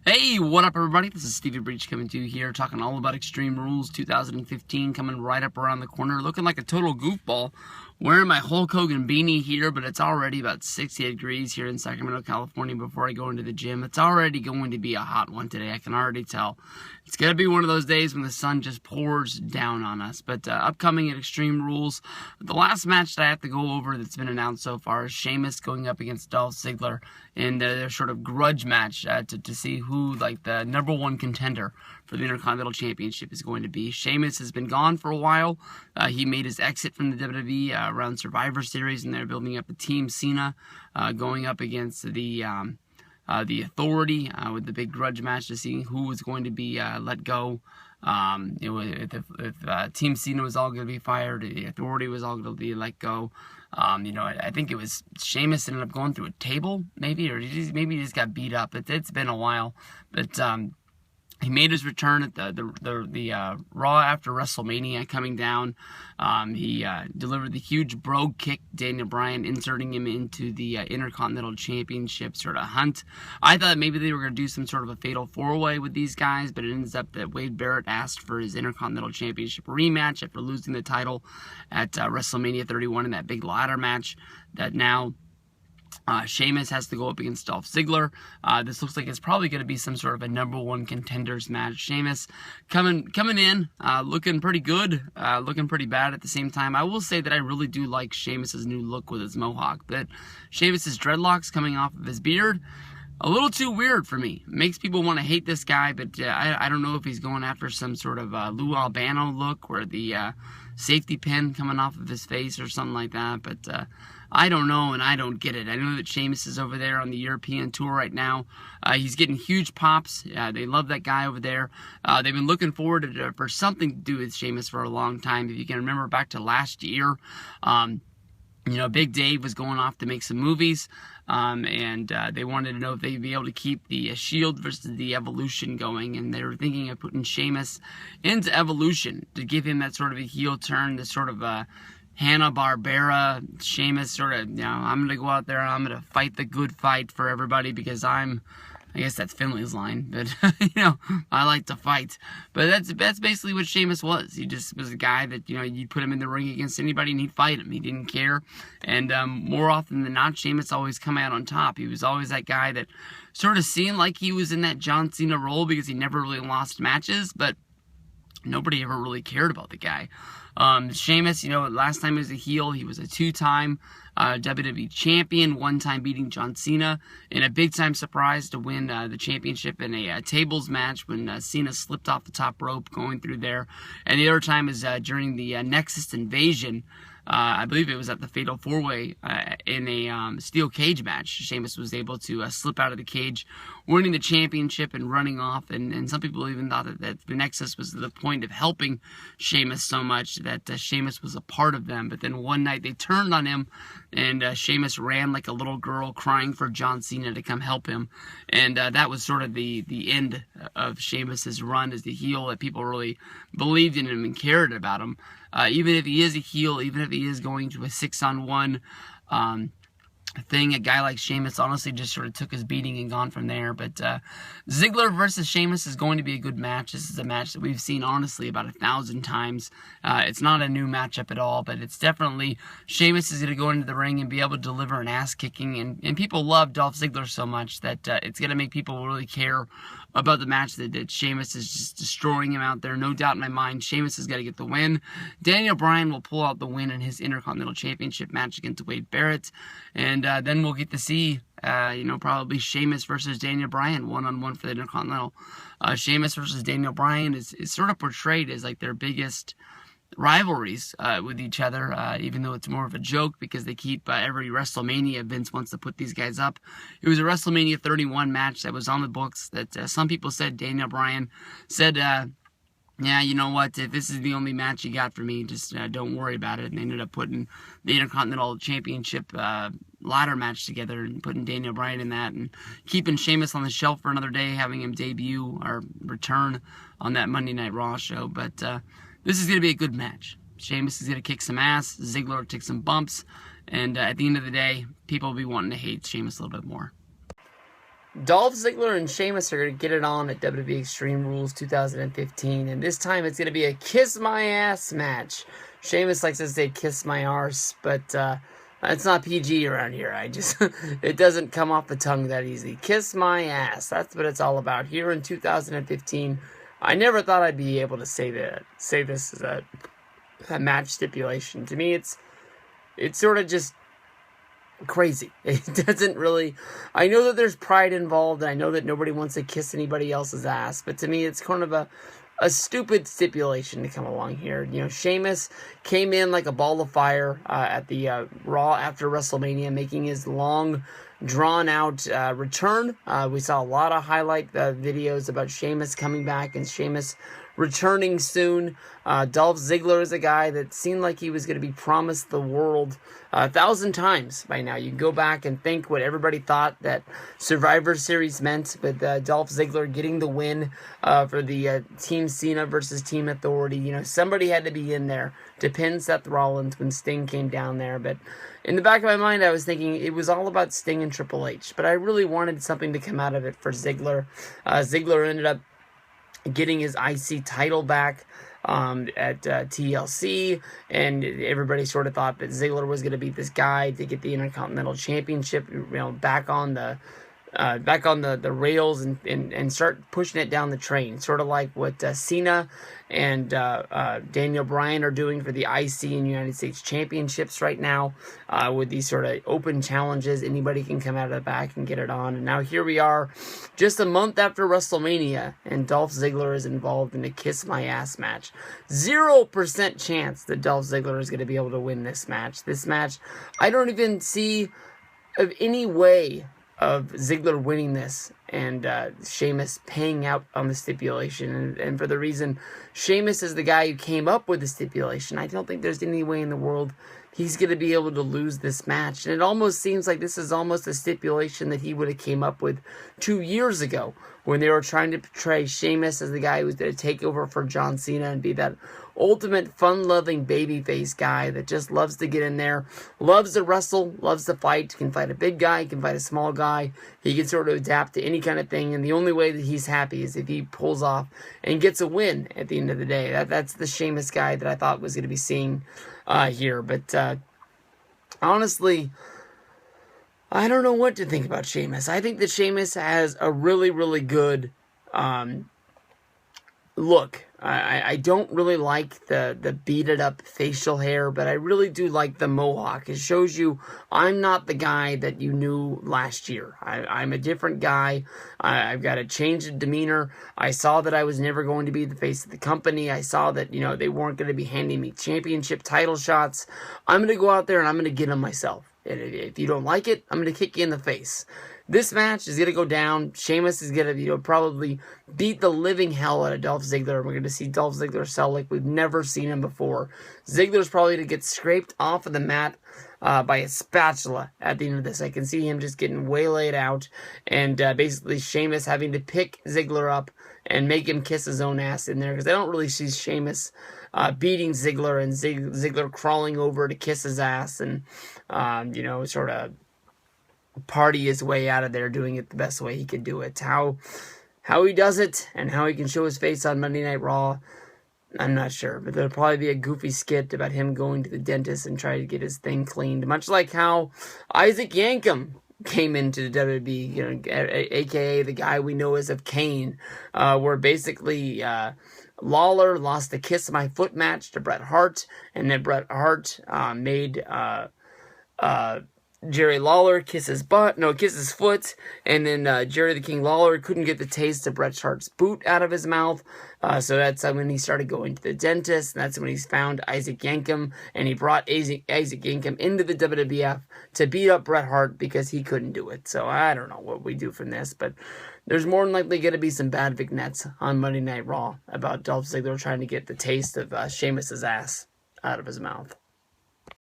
Hey, what up everybody? This is Stevie Breach coming to you here, talking all about Extreme Rules 2015, coming right up around the corner, looking like a total goofball. Wearing my Hulk Hogan beanie here, but it's already about 68 degrees here in Sacramento, California before I go into the gym. It's already going to be a hot one today, I can already tell. It's going to be one of those days when the sun just pours down on us. But upcoming at Extreme Rules, the last match that I have to go over that's been announced so far is Sheamus going up against Dolph Ziggler in their sort of grudge match to see who like the #1 contender for the Intercontinental Championship is going to be. Sheamus has been gone for a while. He made his exit from the WWE around Survivor Series, and they're building up a Team Cena going up against the Authority with the big grudge match to see who was going to be let go. If Team Cena was all going to be fired, the Authority was all going to be let go. I think it was Sheamus ended up going through a table, maybe, or maybe he just got beat up. It's been a while, but he made his return at the Raw after WrestleMania coming down. He delivered the huge brogue kick, Daniel Bryan, inserting him into the Intercontinental Championship sort of hunt. I thought maybe they were going to do some sort of a fatal four-way with these guys, but it ends up that Wade Barrett asked for his Intercontinental Championship rematch after losing the title at WrestleMania 31 in that big ladder match that now Sheamus has to go up against Dolph Ziggler. This looks like it's probably going to be some sort of a #1 contenders match. Sheamus coming in, looking pretty good, looking pretty bad at the same time. I will say that I really do like Sheamus's new look with his mohawk, but Sheamus's dreadlocks coming off of his beard, a little too weird for me. Makes people want to hate this guy, but I don't know if he's going after some sort of Lou Albano look where the safety pin coming off of his face or something like that, but I don't know, and I don't get it. I know that Sheamus is over there on the European tour right now. He's getting huge pops. They love that guy over there. They've been looking forward for something to do with Sheamus for a long time. If you can remember back to last year, Big Dave was going off to make some movies, and they wanted to know if they'd be able to keep the Shield versus the Evolution going, and they were thinking of putting Sheamus into Evolution to give him that sort of a heel turn, this sort of Hanna-Barbera, Sheamus sort of, I'm going to go out there and I'm going to fight the good fight for everybody because I guess that's Finley's line, but, I like to fight. But that's basically what Sheamus was. He just was a guy that, you'd put him in the ring against anybody and he'd fight him. He didn't care. And more often than not, Sheamus always come out on top. He was always that guy that sort of seemed like he was in that John Cena role because he never really lost matches, but nobody ever really cared about the guy. Sheamus, last time he was a heel, he was a 2-time WWE champion, 1 time beating John Cena in a big-time surprise to win the championship in a tables match when Cena slipped off the top rope going through there. And the other time is during the Nexus Invasion. I believe it was at the Fatal 4-Way in a steel cage match. Sheamus was able to slip out of the cage, winning the championship and running off. And some people even thought that the Nexus was the point of helping Sheamus so much that Sheamus was a part of them. But then one night they turned on him, and Sheamus ran like a little girl crying for John Cena to come help him. And that was sort of the end of Sheamus's run as the heel, that people really believed in him and cared about him. Even if he is a heel, even if he is going to a 6-on-1 thing, a guy like Sheamus honestly just sort of took his beating and gone from there. But Ziggler versus Sheamus is going to be a good match. This is a match that we've seen honestly about 1,000 times. It's not a new matchup at all, but it's definitely Sheamus is going to go into the ring and be able to deliver an ass kicking, and people love Dolph Ziggler so much that it's going to make people really care about the match that Sheamus is just destroying him out there. No doubt in my mind, Sheamus has got to get the win. Daniel Bryan will pull out the win in his Intercontinental Championship match against Wade Barrett. And then we'll get to see, probably Sheamus versus Daniel Bryan, 1-on-1 for the Intercontinental. Sheamus versus Daniel Bryan is sort of portrayed as like their biggest rivalries with each other, even though it's more of a joke because they keep every WrestleMania, Vince wants to put these guys up. It was a WrestleMania 31 match that was on the books that some people said Daniel Bryan said, yeah, you know what, if this is the only match you got for me, just don't worry about it. And they ended up putting the Intercontinental Championship ladder match together and putting Daniel Bryan in that and keeping Sheamus on the shelf for another day, having him debut or return on that Monday Night Raw show. But this is going to be a good match. Sheamus is going to kick some ass, Ziggler will take some bumps, and at the end of the day, people will be wanting to hate Sheamus a little bit more. Dolph Ziggler and Sheamus are going to get it on at WWE Extreme Rules 2015, and this time it's going to be a kiss my ass match. Sheamus likes to say kiss my arse, but it's not PG around here. It doesn't come off the tongue that easy. Kiss my ass. That's what it's all about here in 2015. I never thought I'd be able to say this as a match stipulation. To me, it's sort of just crazy. It doesn't really... I know that there's pride involved, and I know that nobody wants to kiss anybody else's ass, but to me, it's kind of a stupid stipulation to come along here. You know, Sheamus came in like a ball of fire at the Raw after WrestleMania, making his long, drawn-out return. We saw a lot of highlight videos about Sheamus coming back and Sheamus returning soon. Dolph Ziggler is a guy that seemed like he was going to be promised the world 1,000 times by now. You can go back and think what everybody thought that Survivor Series meant, but Dolph Ziggler getting the win for the Team Cena versus Team Authority. You know, somebody had to be in there to pin Seth Rollins when Sting came down there, but in the back of my mind, I was thinking it was all about Sting and Triple H, but I really wanted something to come out of it for Ziggler. Ziggler ended up getting his IC title back at TLC, and everybody sort of thought that Ziggler was going to be this guy to get the Intercontinental Championship, you know, back on the rails and start pushing it down the train, sort of like what Cena and Daniel Bryan are doing for the IC and United States Championships right now, with these sort of open challenges. Anybody can come out of the back and get it on. And now here we are, just a month after WrestleMania, and Dolph Ziggler is involved in a kiss my ass match. 0% chance that Dolph Ziggler is going to be able to win this match. This match, I don't even see of any way of Ziggler winning this and Sheamus paying out on the stipulation. And for the reason Sheamus is the guy who came up with the stipulation, I don't think there's any way in the world he's going to be able to lose this match. And it almost seems like this is almost a stipulation that he would have came up with 2 years ago when they were trying to portray Sheamus as the guy who was going to take over for John Cena and be that ultimate fun-loving babyface guy that just loves to get in there, loves to wrestle, loves to fight, can fight a big guy, can fight a small guy. He can sort of adapt to any kind of thing, and the only way that he's happy is if he pulls off and gets a win at the end of the day. That's the Sheamus guy that I thought was going to be seeing here. But honestly, I don't know what to think about Sheamus. I think that Sheamus has a really, really good look. I don't really like the beat-it up facial hair, but I really do like the mohawk. It shows you I'm not the guy that you knew last year. I'm a different guy. I've got a change of demeanor. I saw that I was never going to be the face of the company. I saw that, you know, they weren't going to be handing me championship title shots. I'm going to go out there and I'm going to get them myself. And if you don't like it, I'm going to kick you in the face. This match is going to go down. Sheamus is going to, probably beat the living hell out of Dolph Ziggler. We're going to see Dolph Ziggler sell like we've never seen him before. Ziggler's probably going to get scraped off of the mat by a spatula at the end of this. I can see him just getting waylaid out, and basically Sheamus having to pick Ziggler up and make him kiss his own ass in there, because I don't really see Sheamus beating Ziggler and Ziggler crawling over to kiss his ass and, sort of party his way out of there, doing it the best way he can do it. How he does it and how he can show his face on Monday Night Raw, I'm not sure. But there'll probably be a goofy skit about him going to the dentist and trying to get his thing cleaned, much like how Isaac Yankem came into the WWE, aka the guy we know as of Kane, where basically Lawler lost the Kiss My Foot match to Bret Hart, and then Bret Hart made Jerry Lawler kiss his foot, and then Jerry the King Lawler couldn't get the taste of Bret Hart's boot out of his mouth, so that's when he started going to the dentist, and that's when he found Isaac Yankem, and he brought Isaac Yankem into the WWF to beat up Bret Hart because he couldn't do it. So I don't know what we do from this, but there's more than likely going to be some bad vignettes on Monday Night Raw about Dolph Ziggler trying to get the taste of Sheamus's ass out of his mouth.